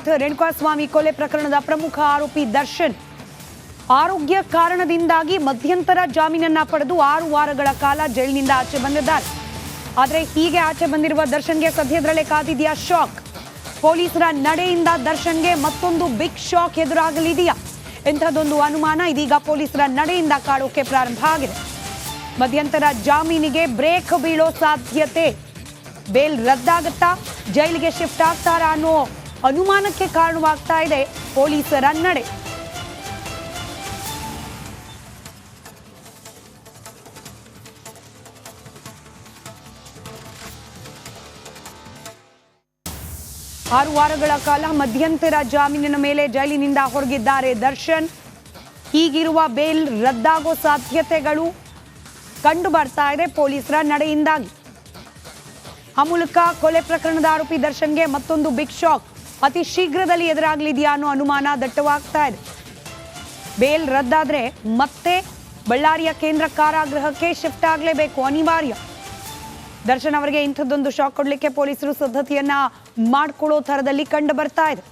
ಮಂಜುನಾಥ್ ರೇಣುಕಾಸ್ವಾಮಿ ಕೊಲೆ ಪ್ರಕರಣದ ಪ್ರಮುಖ ಆರೋಪಿ ದರ್ಶನ್ ಆರೋಗ್ಯ ಕಾರಣದಿಂದಾಗಿ ಮಧ್ಯಂತರ ಜಾಮೀನನ್ನ ಪಡೆದು 6 ವಾರಗಳ ಕಾಲ ಜೈಲಿನಿಂದ ಆಚೆ ಬಂದಿದ್ದಾರೆ. ಆದರೆ ಹೀಗೆ ಆಚೆ ಬಂದಿರುವ ದರ್ಶನ್ಗೆ ಸದ್ಯದಲ್ಲೇ ಕಾದಿದೆಯಾ ಶಾಕ್? ಪೊಲೀಸರ ನಡೆಯಿಂದ ದರ್ಶನ್ಗೆ ಮತ್ತೊಂದು ಬಿಗ್ ಶಾಕ್ ಎದುರಾಗಲಿದೆಯಾ? ಇಂಥದ್ದೊಂದು ಅನುಮಾನ ಇದೀಗ ಪೊಲೀಸರ ನಡೆಯಿಂದ ಕಾಡೋಕೆ ಪ್ರಾರಂಭ ಆಗಿದೆ. ಮಧ್ಯಂತರ ಜಾಮೀನಿಗೆ ಬ್ರೇಕ್ ಬೀಳೋ ಸಾಧ್ಯತೆ, ಬೇಲ್ ರದ್ದಾಗುತ್ತಾ, ಜೈಲಿಗೆ ಶಿಫ್ಟ್ ಆಗ್ತಾರಾ ಅನ್ನೋ ಅನುಮಾನಕ್ಕೆ ಕಾರಣವಾಗ್ತಾ ಇದೆ ಪೊಲೀಸರ ನಡೆ. ಆರು ವಾರಗಳ ಕಾಲ ಮಧ್ಯಂತರ ಜಾಮೀನಿನ ಮೇಲೆ ಜೈಲಿನಿಂದ ಹೊರಗಿದ್ದಾರೆ ದರ್ಶನ್. ಹೀಗಿರುವ ಬೇಲ್ ರದ್ದಾಗೋ ಸಾಧ್ಯತೆಗಳು ಕಂಡು ಬರ್ತಾ ಇದೆ ಪೊಲೀಸರ ನಡೆಯಿಂದಾಗಿ. ಆ ಮೂಲಕ ಕೊಲೆ ಪ್ರಕರಣದ ಆರೋಪಿ ದರ್ಶನ್ಗೆ ಮತ್ತೊಂದು ಬಿಗ್ ಶಾಕ್ ಅತಿ ಶೀಘ್ರದಲ್ಲಿ ಎದುರಾಗಲಿದೆಯಾ ಅನ್ನೋ ಅನುಮಾನ ದಟ್ಟವಾಗ್ತಾ ಇದೆ. ಬೇಲ್ ರದ್ದಾದ್ರೆ ಮತ್ತೆ ಬಳ್ಳಾರಿಯ ಕೇಂದ್ರ ಕಾರಾಗೃಹಕ್ಕೆ ಶಿಫ್ಟ್ ಆಗಲೇಬೇಕು, ಅನಿವಾರ್ಯ. ದರ್ಶನ್ ಅವರಿಗೆ ಇಂಥದ್ದೊಂದು ಶಾಕ್ ಕೊಡ್ಲಿಕ್ಕೆ ಪೊಲೀಸರು ಸಿದ್ಧತೆಯನ್ನ ಮಾಡ್ಕೊಳ್ಳೋ ಥರದಲ್ಲಿ ಕಂಡು ಬರ್ತಾ ಇದೆ.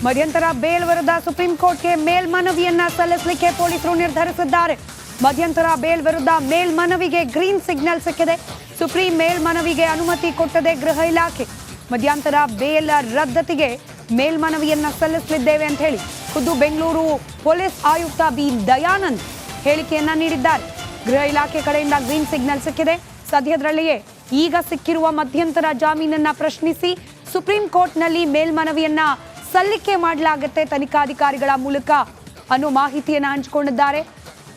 ಮಧ್ಯಂತರ ಬೇಲ್ ವಿರುದ್ಧ ಸುಪ್ರೀಂ ಕೋರ್ಟ್ಗೆ ಮೇಲ್ಮನವಿಯನ್ನ ಸಲ್ಲಿಸಲಿಕ್ಕೆ ಪೊಲೀಸರು ನಿರ್ಧರಿಸಿದ್ದಾರೆ. ಮಧ್ಯಂತರ ಬೇಲ್ ವಿರುದ್ಧ ಮೇಲ್ಮನವಿಗೆ ಗ್ರೀನ್ ಸಿಗ್ನಲ್ ಸಿಕ್ಕಿದೆ. ಸುಪ್ರೀಂ ಮೇಲ್ಮನವಿಗೆ ಅನುಮತಿ ಕೊಟ್ಟದೆ ಗೃಹ ಇಲಾಖೆ. ಮಧ್ಯಂತರ ಬೇಲ್ ರದ್ದತಿಗೆ ಮೇಲ್ಮನವಿಯನ್ನ ಸಲ್ಲಿಸಲಿದ್ದೇವೆ ಅಂತ ಹೇಳಿ ಖುದ್ದು ಬೆಂಗಳೂರು ಪೊಲೀಸ್ ಆಯುಕ್ತ ಬಿ ದಯಾನಂದ್ ಹೇಳಿಕೆಯನ್ನ ನೀಡಿದ್ದಾರೆ. ಗೃಹ ಇಲಾಖೆ ಕಡೆಯಿಂದ ಗ್ರೀನ್ ಸಿಗ್ನಲ್ ಸಿಕ್ಕಿದೆ. ಸದ್ಯದಲ್ಲಿಯೇ ಈಗ ಸಿಕ್ಕಿರುವ ಮಧ್ಯಂತರ ಜಾಮೀನನ್ನ ಪ್ರಶ್ನಿಸಿ ಸುಪ್ರೀಂ ಕೋರ್ಟ್ನಲ್ಲಿ ಮೇಲ್ಮನವಿಯನ್ನ ಸಲ್ಲಿಕೆ ಮಾಡಲಾಗುತ್ತೆ ತನಿಖಾಧಿಕಾರಿಗಳ ಮೂಲಕ ಅನ್ನೋ ಮಾಹಿತಿಯನ್ನು ಹಂಚಿಕೊಂಡಿದ್ದಾರೆ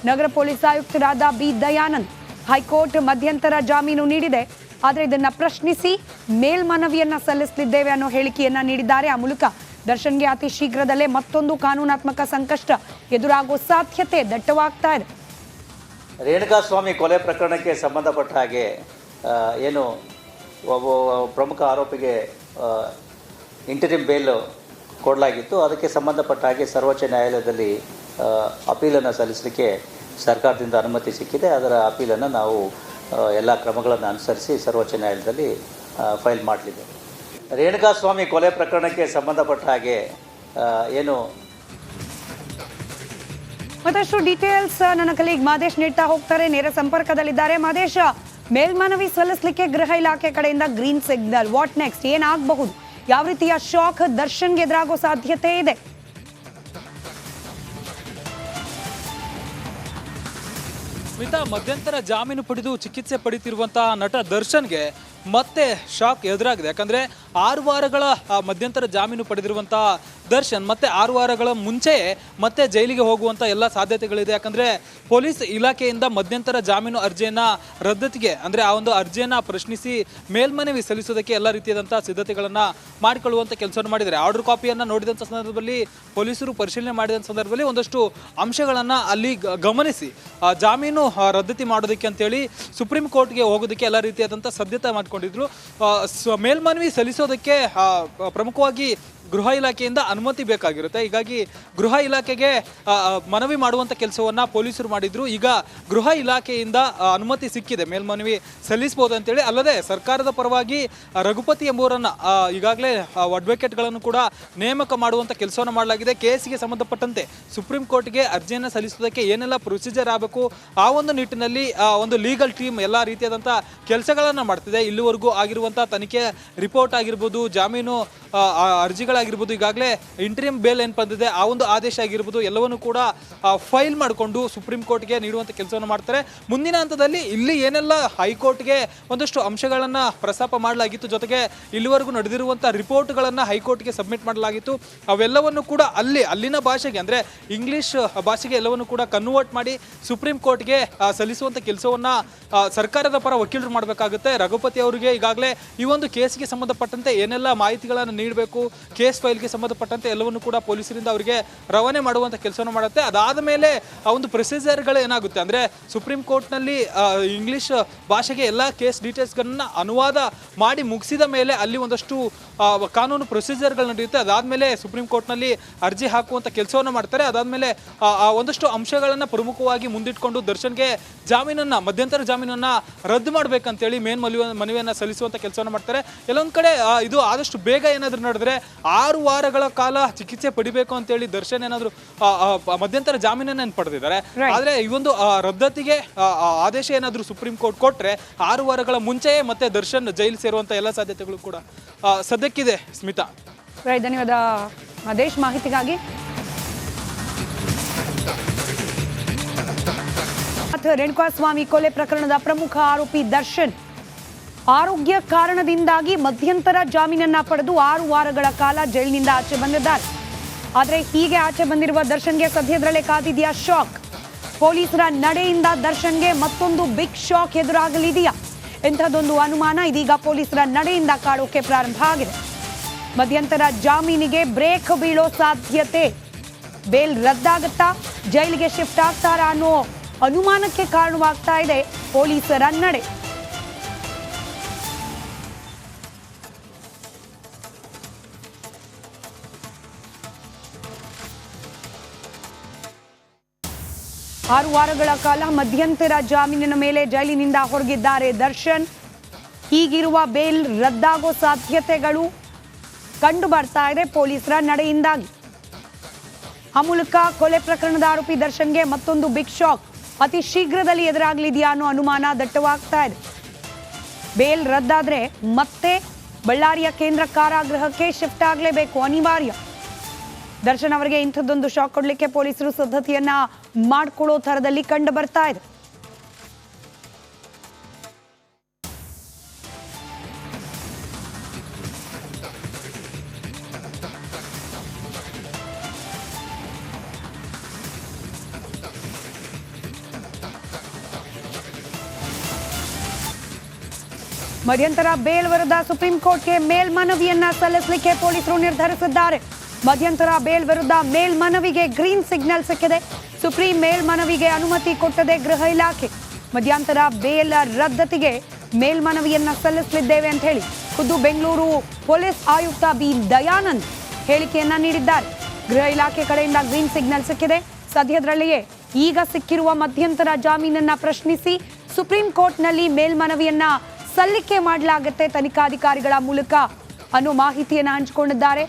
ನಗರ ಪೊಲೀಸ್ ಆಯುಕ್ತರಾದ ಬಿ ದಯಾನಂದ್. ಹೈಕೋರ್ಟ್ ಮಧ್ಯಂತರ ಜಾಮೀನು ನೀಡಿದೆ, ಆದರೆ ಇದನ್ನ ಪ್ರಶ್ನಿಸಿ ಮೇಲ್ಮನವಿಯನ್ನ ಸಲ್ಲಿಸಲಿದ್ದೇವೆ ಅನ್ನೋ ಹೇಳಿಕೆಯನ್ನ ನೀಡಿದ್ದಾರೆ. ಆ ಮೂಲಕ ದರ್ಶನ್ಗೆ ಅತಿ ಶೀಘ್ರದಲ್ಲೇ ಮತ್ತೊಂದು ಕಾನೂನಾತ್ಮಕ ಸಂಕಷ್ಟ ಎದುರಾಗುವ ಸಾಧ್ಯತೆ ದಟ್ಟವಾಗ್ತಾ ಇದೆ. ರೇಣುಕಾಸ್ವಾಮಿ ಕೊಲೆ ಪ್ರಕರಣಕ್ಕೆ ಸಂಬಂಧಪಟ್ಟ ಹಾಗೆ ಏನು ಒಬ್ಬ ಪ್ರಮುಖ ಆರೋಪಿಗೆ ಇಂಟರಿಮ್ ಬೇಲ್ ಕೊಡಲಾಗಿತ್ತು. ಅದಕ್ಕೆ ಸಂಬಂಧಪಟ್ಟ ಹಾಗೆ ಸರ್ವೋಚ್ಚ ನ್ಯಾಯಾಲಯದಲ್ಲಿ ಅಪೀಲನ್ನು ಸಲ್ಲಿಸಲಿಕ್ಕೆ ಸರ್ಕಾರದಿಂದ ಅನುಮತಿ ಸಿಕ್ಕಿದೆ. ಅದರ ಅಪೀಲನ್ನು ನಾವು ಎಲ್ಲ ಕ್ರಮಗಳನ್ನು ಅನುಸರಿಸಿ ಸರ್ವೋಚ್ಚ ನ್ಯಾಯಾಲಯದಲ್ಲಿ ಫೈಲ್ ಮಾಡಲಿದ್ದೇವೆ. ರೇಣುಕಾಸ್ವಾಮಿ ಕೊಲೆ ಪ್ರಕರಣಕ್ಕೆ ಸಂಬಂಧಪಟ್ಟ ಹಾಗೆ ಏನು ಮತ್ತಷ್ಟು ಡೀಟೇಲ್ಸ್ ನನ್ನ ಕಲೀಗ್ ಮಾದೇಶ್ ನೀಡ್ತಾ ಹೋಗ್ತಾರೆ, ನೇರ ಸಂಪರ್ಕದಲ್ಲಿದ್ದಾರೆ. ಮಾದೇಶ್, ಮೇಲ್ಮನವಿ ಸಲ್ಲಿಸಲಿಕ್ಕೆ ಗೃಹ ಇಲಾಖೆ ಕಡೆಯಿಂದ ಗ್ರೀನ್ ಸಿಗ್ನಲ್, ವಾಟ್ ನೆಕ್ಸ್ಟ್? ಏನಾಗಬಹುದು? ಯಾವ ರೀತಿಯ ಶಾಕ್ ದರ್ಶನ್ಗೆ ಎದುರಾಗೋ ಸಾಧ್ಯತೆ ಇದೆ? ಮಧ್ಯಂತರ ಜಾಮೀನು ಪಡೆದು ಚಿಕಿತ್ಸೆ ಪಡೆಯುತ್ತಿರುವಂತಹ ನಟ ದರ್ಶನ್ಗೆ ಮತ್ತೆ ಶಾಕ್ ಎದುರಾಗಿದೆ. ಯಾಕಂದರೆ 6 ವಾರಗಳ ಮಧ್ಯಂತರ ಜಾಮೀನು ಪಡೆದಿರುವಂತಹ ದರ್ಶನ್ ಮತ್ತೆ 6 ವಾರಗಳ ಮುಂಚೆ ಮತ್ತೆ ಜೈಲಿಗೆ ಹೋಗುವಂಥ ಎಲ್ಲ ಸಾಧ್ಯತೆಗಳಿದೆ. ಯಾಕಂದರೆ ಪೊಲೀಸ್ ಇಲಾಖೆಯಿಂದ ಮಧ್ಯಂತರ ಜಾಮೀನು ಅರ್ಜಿಯನ್ನು ರದ್ದತಿಗೆ ಅಂದರೆ ಆ ಒಂದು ಅರ್ಜಿಯನ್ನು ಪ್ರಶ್ನಿಸಿ ಮೇಲ್ಮನವಿ ಸಲ್ಲಿಸೋದಕ್ಕೆ ಎಲ್ಲ ರೀತಿಯಾದಂಥ ಸಿದ್ಧತೆಗಳನ್ನು ಮಾಡಿಕೊಳ್ಳುವಂಥ ಕೆಲಸವನ್ನು ಮಾಡಿದ್ದಾರೆ. ಆರ್ಡರ್ ಕಾಪಿಯನ್ನು ನೋಡಿದಂಥ ಸಂದರ್ಭದಲ್ಲಿ ಪೊಲೀಸರು ಪರಿಶೀಲನೆ ಮಾಡಿದಂಥ ಸಂದರ್ಭದಲ್ಲಿ ಒಂದಷ್ಟು ಅಂಶಗಳನ್ನು ಅಲ್ಲಿ ಗಮನಿಸಿ ಜಾಮೀನು ರದ್ದತಿ ಮಾಡೋದಕ್ಕೆ ಅಂತೇಳಿ ಸುಪ್ರೀಂ ಕೋರ್ಟ್ಗೆ ಹೋಗೋದಕ್ಕೆ ಎಲ್ಲ ರೀತಿಯಾದಂಥ ಸಿದ್ಧತೆ ಮಾಡಿಕೊಂಡಿದ್ರು. ಮೇಲ್ಮನವಿ ಸಲ್ಲಿಸೋದಕ್ಕೆ ಪ್ರಮುಖವಾಗಿ ಗೃಹ ಇಲಾಖೆಯಿಂದ ಅನುಮತಿ ಬೇಕಾಗಿರುತ್ತೆ. ಹೀಗಾಗಿ ಗೃಹ ಇಲಾಖೆಗೆ ಮನವಿ ಮಾಡುವಂಥ ಕೆಲಸವನ್ನು ಪೊಲೀಸರು ಮಾಡಿದ್ರು. ಈಗ ಗೃಹ ಇಲಾಖೆಯಿಂದ ಅನುಮತಿ ಸಿಕ್ಕಿದೆ, ಮೇಲ್ಮನವಿ ಸಲ್ಲಿಸಬಹುದು ಅಂತೇಳಿ. ಅಲ್ಲದೆ ಸರ್ಕಾರದ ಪರವಾಗಿ ರಘುಪತಿ ಎಂಬುವರನ್ನು ಈಗಾಗಲೇ ಅಡ್ವೊಕೇಟ್ಗಳನ್ನು ಕೂಡ ನೇಮಕ ಮಾಡುವಂಥ ಕೆಲಸವನ್ನು ಮಾಡಲಾಗಿದೆ. ಕೇಸಿಗೆ ಸಂಬಂಧಪಟ್ಟಂತೆ ಸುಪ್ರೀಂ ಕೋರ್ಟ್ಗೆ ಅರ್ಜಿಯನ್ನು ಸಲ್ಲಿಸೋದಕ್ಕೆ ಏನೆಲ್ಲ ಪ್ರೊಸೀಜರ್ ಆಗಬೇಕು ಆ ಒಂದು ನಿಟ್ಟಿನಲ್ಲಿ ಒಂದು ಲೀಗಲ್ ಟೀಮ್ ಎಲ್ಲ ರೀತಿಯಾದಂಥ ಕೆಲಸಗಳನ್ನು ಮಾಡ್ತಿದೆ. ಇಲ್ಲಿವರೆಗೂ ಆಗಿರುವಂಥ ತನಿಖೆ ರಿಪೋರ್ಟ್ ಆಗಿರ್ಬೋದು, ಜಾಮೀನು ಅರ್ಜಿಗಳಾಗಿರ್ಬೋದು, ಈಗಾಗಲೇ ಇಂಟರಿಮ್ ಬೇಲ್ ಏನು ಬಂದಿದೆ ಆ ಒಂದು ಆದೇಶ ಆಗಿರ್ಬೋದು, ಎಲ್ಲವನ್ನು ಕೂಡ ಫೈಲ್ ಮಾಡಿಕೊಂಡು ಸುಪ್ರೀಂ ಕೋರ್ಟ್ಗೆ ನೀಡುವಂಥ ಕೆಲಸವನ್ನು ಮಾಡ್ತಾರೆ. ಮುಂದಿನ ಹಂತದಲ್ಲಿ ಇಲ್ಲಿ ಏನೆಲ್ಲ ಹೈಕೋರ್ಟ್ಗೆ ಒಂದಷ್ಟು ಅಂಶಗಳನ್ನು ಪ್ರಸ್ತಾಪ ಮಾಡಲಾಗಿತ್ತು, ಜೊತೆಗೆ ಇಲ್ಲಿವರೆಗೂ ನಡೆದಿರುವಂಥ ರಿಪೋರ್ಟ್ಗಳನ್ನು ಹೈಕೋರ್ಟ್ಗೆ ಸಬ್ಮಿಟ್ ಮಾಡಲಾಗಿತ್ತು. ಅವೆಲ್ಲವನ್ನು ಕೂಡ ಅಲ್ಲಿನ ಭಾಷೆಗೆ ಅಂದರೆ ಇಂಗ್ಲೀಷ್ ಭಾಷೆಗೆ ಎಲ್ಲವನ್ನು ಕೂಡ ಕನ್ವರ್ಟ್ ಮಾಡಿ ಸುಪ್ರೀಂ ಕೋರ್ಟ್ಗೆ ಸಲ್ಲಿಸುವಂಥ ಕೆಲಸವನ್ನು ಸರ್ಕಾರದ ಪರ ವಕೀಲರು ಮಾಡಬೇಕಾಗುತ್ತೆ. ರಘುಪತಿ ಅವರಿಗೆ ಈಗಾಗಲೇ ಈ ಒಂದು ಕೇಸಿಗೆ ಸಂಬಂಧಪಟ್ಟಂತೆ ಏನೆಲ್ಲ ಮಾಹಿತಿಗಳನ್ನು ನೀಡಬೇಕು, ಕೇಸ್ ಕೇಸ್ ಫೈಲ್ಗೆ ಸಂಬಂಧಪಟ್ಟಂತೆ ಎಲ್ಲವನ್ನು ಕೂಡ ಪೊಲೀಸರಿಂದ ಅವರಿಗೆ ರವಾನೆ ಮಾಡುವಂಥ ಕೆಲಸವನ್ನು ಮಾಡುತ್ತೆ. ಅದಾದ ಮೇಲೆ ಆ ಒಂದು ಪ್ರೊಸೀಜರ್ಗಳು ಏನಾಗುತ್ತೆ ಅಂದರೆ ಸುಪ್ರೀಂ ಕೋರ್ಟ್ನಲ್ಲಿ ಇಂಗ್ಲೀಷ್ ಭಾಷೆಗೆ ಎಲ್ಲ ಕೇಸ್ ಡೀಟೇಲ್ಸ್ಗಳನ್ನ ಅನುವಾದ ಮಾಡಿ ಮುಗಿಸಿದ ಮೇಲೆ ಅಲ್ಲಿ ಒಂದಷ್ಟು ಕಾನೂನು ಪ್ರೊಸೀಜರ್ಗಳು ನಡೆಯುತ್ತೆ. ಅದಾದಮೇಲೆ ಸುಪ್ರೀಂ ಕೋರ್ಟ್ನಲ್ಲಿ ಅರ್ಜಿ ಹಾಕುವಂಥ ಕೆಲಸವನ್ನು ಮಾಡ್ತಾರೆ. ಅದಾದಮೇಲೆ ಒಂದಷ್ಟು ಅಂಶಗಳನ್ನು ಪ್ರಮುಖವಾಗಿ ಮುಂದಿಟ್ಕೊಂಡು ದರ್ಶನ್ಗೆ ಮಧ್ಯಂತರ ಜಾಮೀನನ್ನು ರದ್ದು ಮಾಡಬೇಕಂತೇಳಿ ಮನವಿಯನ್ನು ಸಲ್ಲಿಸುವಂಥ ಕೆಲಸವನ್ನು ಮಾಡ್ತಾರೆ. ಎಲ್ಲೊಂದು ಕಡೆ ಇದು ಆದಷ್ಟು ಬೇಗ ಏನಾದರೂ ನಡೆದ್ರೆ 6 ವಾರಗಳ ಕಾಲ ಚಿಕಿತ್ಸೆ ಪಡಿಬೇಕು ಅಂತೇಳಿ ದರ್ಶನ್ ಏನಾದರೂ ಮಧ್ಯಂತರ ಜಾಮೀನನ್ನು ಪಡೆದಿದ್ದಾರೆ. ಆದರೆ ಈ ಒಂದು ರದ್ದತಿಗೆ ಆದೇಶ ಏನಾದರೂ ಸುಪ್ರೀಂ ಕೋರ್ಟ್ ಕೊಟ್ಟರೆ 6 ವಾರಗಳ ಮುಂಚೆಯೇ ಮತ್ತೆ ದರ್ಶನ್ ಜೈಲು ಸೇರುವಂಥ ಎಲ್ಲ ಸಾಧ್ಯತೆಗಳು ಕೂಡ ಸದ್ಯಕ್ಕಿದೆ. ಸ್ಮಿತಾ, ಧನ್ಯವಾದ ಮಹೇಶ್ ಮಾಹಿತಿಗಾಗಿ. ರೇಣುಕಾಸ್ವಾಮಿ ಕೊಲೆ ಪ್ರಕರಣದ ಪ್ರಮುಖ ಆರೋಪಿ ದರ್ಶನ್ ಆರೋಗ್ಯ ಕಾರಣದಿಂದಾಗಿ ಮಧ್ಯಂತರ ಜಾಮೀನನ್ನ ಪಡೆದು 6 ವಾರಗಳ ಕಾಲ ಜೈಲಿನಿಂದ ಆಚೆ ಬಂದಿದ್ದಾರೆ. ಆದರೆ ಹೀಗೆ ಆಚೆ ಬಂದಿರುವ ದರ್ಶನ್ಗೆ ಸದ್ಯದಲ್ಲೇ ಕಾದಿದೆಯಾ ಶಾಕ್? ಪೊಲೀಸರ ನಡೆಯಿಂದ ದರ್ಶನ್ಗೆ ಮತ್ತೊಂದು ಬಿಗ್ ಶಾಕ್ ಎದುರಾಗಲಿದೆಯಾ? ಇಂಥದ್ದೊಂದು ಅನುಮಾನ ಇದೀಗ ಪೊಲೀಸರ ನಡೆಯಿಂದ ಕಾಡೋಕೆ ಪ್ರಾರಂಭ ಆಗಿದೆ. ಮಧ್ಯಂತರ ಜಾಮೀನಿಗೆ ಬ್ರೇಕ್ ಬೀಳೋ ಸಾಧ್ಯತೆ, ಬೇಲ್ ರದ್ದಾಗುತ್ತಾ, ಜೈಲಿಗೆ ಶಿಫ್ಟ್ ಆಗ್ತಾರಾ ಅನ್ನೋ ಅನುಮಾನಕ್ಕೆ ಕಾರಣವಾಗ್ತಾ ಇದೆ ಪೊಲೀಸರ ನಡೆ. ಆರು ವಾರಗಳ ಕಾಲ ಮಧ್ಯಂತರ ಜಾಮೀನಿನ ಮೇಲೆ ಜೈಲಿನಿಂದ ಹೊರಗಿದ್ದಾರೆ ದರ್ಶನ್. ಹೀಗಿರುವ ಬೇಲ್ ರದ್ದಾಗೋ ಸಾಧ್ಯತೆಗಳು ಕಂಡು ಬರ್ತಾ ಇದೆ ಪೊಲೀಸರ ನಡೆಯಿಂದಾಗಿ. ಆ ಮೂಲಕ ಕೊಲೆ ಪ್ರಕರಣದ ಆರೋಪಿ ದರ್ಶನ್ಗೆ ಮತ್ತೊಂದು ಬಿಗ್ ಶಾಕ್ ಅತಿ ಶೀಘ್ರದಲ್ಲಿ ಎದುರಾಗಲಿದೆಯಾ ಅನ್ನೋ ಅನುಮಾನ ದಟ್ಟವಾಗ್ತಾ ಇದೆ. ಬೇಲ್ ರದ್ದಾದ್ರೆ ಮತ್ತೆ ಬಳ್ಳಾರಿಯ ಕೇಂದ್ರ ಕಾರಾಗೃಹಕ್ಕೆ ಶಿಫ್ಟ್ ಆಗಲೇಬೇಕು, ಅನಿವಾರ್ಯ. ದರ್ಶನ್ ಅವರಿಗೆ ಇಂಥದ್ದೊಂದು ಶಾಕ್ ಕೊಡ್ಲಿಕ್ಕೆ ಪೊಲೀಸರು ಸಿದ್ಧತೆಯನ್ನ ಮಾಡ್ಕೊಳ್ಳೋ ಥರದಲ್ಲಿ ಕಂಡು ಬರ್ತಾ ಇದೆ. ಮಧ್ಯಂತರ ಬೇಲ್ ವಿರುದ್ಧ ಸುಪ್ರೀಂ ಕೋರ್ಟ್ಗೆ ಮೇಲ್ಮನವಿಯನ್ನ ಸಲ್ಲಿಸಲಿಕ್ಕೆ ಪೊಲೀಸರು ನಿರ್ಧರಿಸಿದ್ದಾರೆ. ಮಧ್ಯಂತರ ಬೇಲ್ ವಿರುದ್ಧ ಮೇಲ್ಮನವಿಗೆ ಗ್ರೀನ್ ಸಿಗ್ನಲ್ ಸಿಕ್ಕಿದೆ. ಸುಪ್ರೀಂ ಮೇಲ್ಮನವಿಗೆ ಅನುಮತಿ ಕೊಟ್ಟದೆ ಗೃಹ ಇಲಾಖೆ. ಮಧ್ಯಂತರ ಬೇಲ್ ರದ್ದತಿಗೆ ಮೇಲ್ಮನವಿಯನ್ನ ಸಲ್ಲಿಸಲಿದ್ದೇವೆ ಅಂತ ಹೇಳಿ ಖುದ್ದು ಬೆಂಗಳೂರು ಪೊಲೀಸ್ ಆಯುಕ್ತ ಬಿ ದಯಾನಂದ್ ಹೇಳಿಕೆಯನ್ನ ನೀಡಿದ್ದಾರೆ. ಗೃಹ ಇಲಾಖೆ ಕಡೆಯಿಂದ ಗ್ರೀನ್ ಸಿಗ್ನಲ್ ಸಿಕ್ಕಿದೆ. ಸದ್ಯದಲ್ಲಿಯೇ ಈಗ ಸಿಕ್ಕಿರುವ ಮಧ್ಯಂತರ ಜಾಮೀನನ್ನ ಪ್ರಶ್ನಿಸಿ ಸುಪ್ರೀಂ ಕೋರ್ಟ್ನಲ್ಲಿ ಮೇಲ್ಮನವಿಯನ್ನ ಸಲ್ಲಿಕೆ ಮಾಡಲಾಗುತ್ತೆ ತನಿಖಾಧಿಕಾರಿಗಳ ಮೂಲಕ ಅನ್ನೋ ಮಾಹಿತಿಯನ್ನು ಹಂಚಿಕೊಂಡಿದ್ದಾರೆ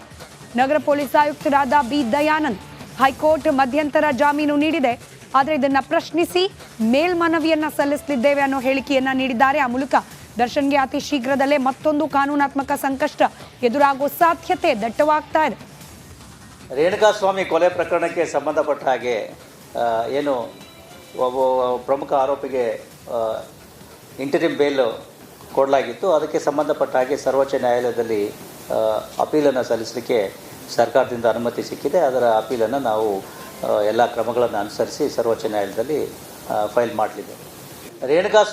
ನಗರ ಪೊಲೀಸ್ ಆಯುಕ್ತರಾದ ಬಿ ದಯಾನಂದ್. ಹೈಕೋರ್ಟ್ ಮಧ್ಯಂತರ ಜಾಮೀನು ನೀಡಿದೆ, ಆದರೆ ಇದನ್ನ ಪ್ರಶ್ನಿಸಿ ಮೇಲ್ಮನವಿಯನ್ನ ಸಲ್ಲಿಸಲಿದ್ದೇವೆ ಅನ್ನೋ ಹೇಳಿಕೆಯನ್ನ ನೀಡಿದ್ದಾರೆ. ಆ ಮೂಲಕ ದರ್ಶನ್ಗೆ ಅತಿ ಶೀಘ್ರದಲ್ಲೇ ಮತ್ತೊಂದು ಕಾನೂನಾತ್ಮಕ ಸಂಕಷ್ಟ ಎದುರಾಗುವ ಸಾಧ್ಯತೆ ದಟ್ಟವಾಗ್ತಾ ಇದೆ. ರೇಣುಕಾಸ್ವಾಮಿ ಕೊಲೆ ಪ್ರಕರಣಕ್ಕೆ ಸಂಬಂಧಪಟ್ಟ ಹಾಗೆ ಏನು ಒಬ್ಬ ಪ್ರಮುಖ ಆರೋಪಿಗೆ ಇಂಟರಿಮ್ ಬೇಲ್ ಕೊಡಲಾಗಿತ್ತು. ಅದಕ್ಕೆ ಸಂಬಂಧಪಟ್ಟ ಹಾಗೆ ಸರ್ವೋಚ್ಚ ನ್ಯಾಯಾಲಯದಲ್ಲಿ ಅಪೀಲನ್ನು ಸಲ್ಲಿಸಲಿಕ್ಕೆ ಸರ್ಕಾರದಿಂದ ಅನುಮತಿ ಸಿಕ್ಕಿದೆ. ಅದರ ಅಪೀಲನ್ನು ನಾವು ಎಲ್ಲ ಕ್ರಮಗಳನ್ನು ಅನುಸರಿಸಿ ಸರ್ವೋಚ್ಚ ನ್ಯಾಯಾಲಯದಲ್ಲಿ ಫೈಲ್ ಮಾಡಲಿದ್ದೇವೆ. ರೇಣುಕಾಸ್ವಾಮಿ